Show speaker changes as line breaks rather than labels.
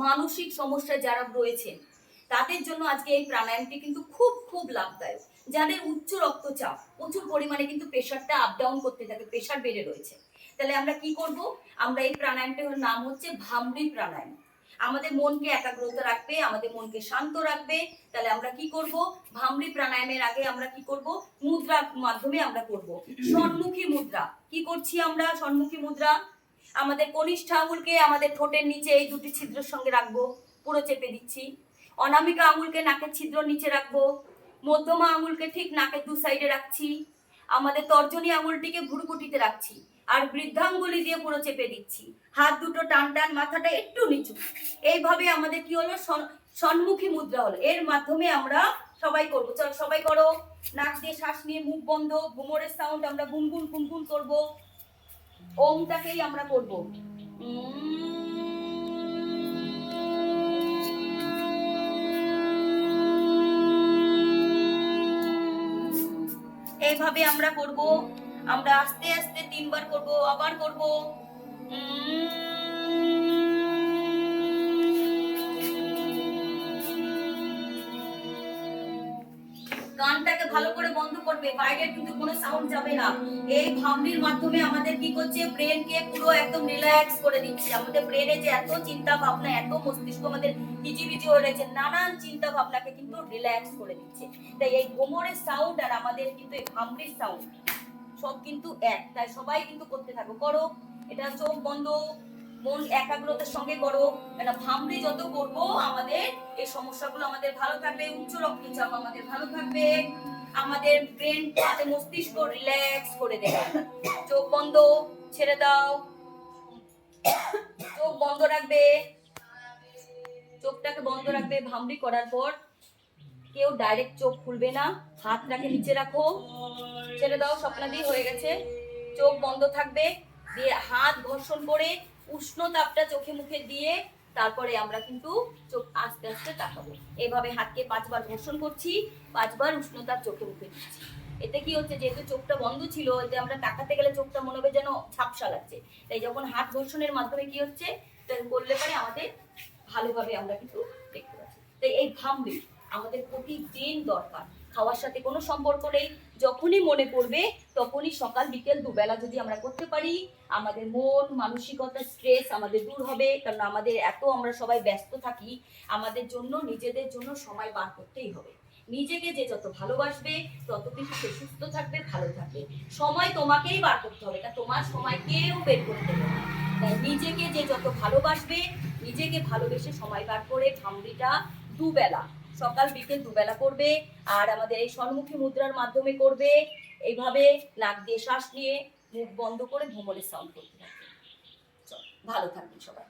মানসিক সমস্যায় যারা রয়েছেন তাদের জন্য আজকে এই প্রাণায়ামটি কিন্তু খুব খুব লাভদায়ক। যাদের উচ্চ রক্তচাপ, প্রচুর পরিমাণে কিন্তু প্রেশারটা আপ ডাউন করতে থাকে, প্রেশার বেড়ে রয়েছে, তাহলে আমরা কি করব? আমরা এই প্রাণায়ামটার নাম হচ্ছে ভামরি প্রাণায়াম। আমাদের মনকে একাগ্রতা রাখবে, আমাদের মনকে শান্ত রাখবে। তাহলে আমরা কি করব? ভামরি প্রাণায়ামের আগে আমরা কি করব? মুদ্রার মাধ্যমে আমরা করব সম্মুখী মুদ্রা। কি করছি আমরা? সম্মুখী মুদ্রা। আমাদের কনিষ্ঠ আঙুলকে আমাদের ঠোঁটের নিচে এই দুটি ছিদ্রের সঙ্গে রাখবো, পুরো চেপে দিচ্ছি। অনামিকা আঙুলকে নাকের ছিদ্র নিচে রাখবো, মধ্যমা আঙুলকে ঠিক নাকের দু সাইডে রাখছি, আমাদের তর্জনী আঙুলটিকে ভ্রুকুটিতে রাখছি, আর বৃদ্ধাঙ্গুলি দিয়ে পুরো চেপে দিচ্ছি। হাত দুটো টান টান, মাথাটা একটু নিচু। এইভাবে আমাদের কি হলো? সম্মুখী মুদ্রা হলো। এর মাধ্যমে আমরা সবাই করবো। চলো সবাই করো। নাক দিয়ে শ্বাস নিয়ে, মুখ বন্ধ, ঘুমোরের সাউন্ড আমরা গুনগুন গুনগুন করবো। ওমটাকেই আমরা করব। এইভাবে আমরা করব। আমরা আস্তে আস্তে 3 বার করব, আবার করব। কানটাকে ভালো করে বন্ধ করবে, বাইরের কিন্তু কোনো সাউন্ড যাবে না। এই ভামরির মাধ্যমে আমাদের কি করছে? ব্রেনকে পুরো একদম রিল্যাক্স করে দিচ্ছে। আমাদের ব্রেনে যে এত চিন্তা ভাবনা, এত মস্তিষ্ক আমাদের হিজিবিজি হয়ে রয়েছে, নানান চিন্তা ভাবনাকে কিন্তু রিল্যাক্স করে দিচ্ছে। তাই এই ঘুমোরের সাউন্ড আর আমাদের কিন্তু এই ভামরির সাউন্ড সব কিন্তু এক। তাই সবাই কিন্তু করতে থাকো, করো। এটা চোখ বন্ধ, মন একাগ্রতার সঙ্গে করো। এটা ভামরি যত করবো আমাদের এই সমস্যাগুলো আমাদের ভালো থাকবে, উচ্চ রক্তচাপ আমাদের ভালো থাকবে, আমাদের ব্রেন, আমাদের মস্তিষ্ক রিল্যাক্স করে দেবে। চোখ বন্ধ, ছেড়ে দাও। চোখ বন্ধ রাখবে, চোখটাকে বন্ধ রাখবে। ভামরি করার পর কেউ ডাইরেক্ট চোখ খুলবে না, হাতটাকে নিচে রাখো, ছেড়ে দাও। স্বপ্নাদি হয়ে গেছে। চোখ বন্ধ থাকবে, দিয়ে হাত ঘর্ষণ করে উষ্ণ তাপটা চোখে মুখে দিয়ে তারপরে আমরা কিন্তু চোখ আস্তে আস্তে তাকাবো। এভাবে হাতকে 5 বার ঘর্ষণ করছি, 5 বার উষ্ণ তাপ চোখে মুখে দিচ্ছি। এতে কি হচ্ছে? যেহেতু চোখটা বন্ধ ছিল, এতে আমরা তাকাতে গেলে চোখটা মনে হবে যেন ঝাপসা লাগছে। তাই যখন হাত ঘর্ষণের মাধ্যমে কি হচ্ছে করলে পারে আমাদের ভালোভাবে আমরা কিন্তু দেখতে পাচ্ছি। তাই এই ভামরি আমাদের প্রতিদিন দরকার। খাওয়ার সাথে কোনো সম্পর্ক নেই, যখনই মনে পড়বে তখনই সকাল বিকেল দুবেলা যদি আমরা করতে পারি, আমাদের মন মানসিকতা স্ট্রেস আমাদের দূর হবে। কারণ আমাদের এত আমরা সবাই ব্যস্ত থাকি, আমাদের জন্য নিজেদের জন্য সময় বার করতেই হবে। নিজেকে যে যত ভালোবাসবে তত কিন্তু সে সুস্থ থাকবে, ভালো থাকবে। সময় তোমাকেই বার করতে হবে, তা তোমার সময় কেউ বের করে দেবে না। তাই নিজেকে যে যত ভালোবাসবে, নিজেকে ভালোবেসে সময় বার করে ভামরিটা দুবেলা, সকাল বিকেল দুবেলা করবে। আর আমাদের এই সম্মুখী মুদ্রার মাধ্যমে করবে। এইভাবে নাক দিয়ে শ্বাস নিয়ে মুখ বন্ধ করে ভ্রমণের সাউন্ড করতে থাকবে। ভালো থাকবেন সবাই।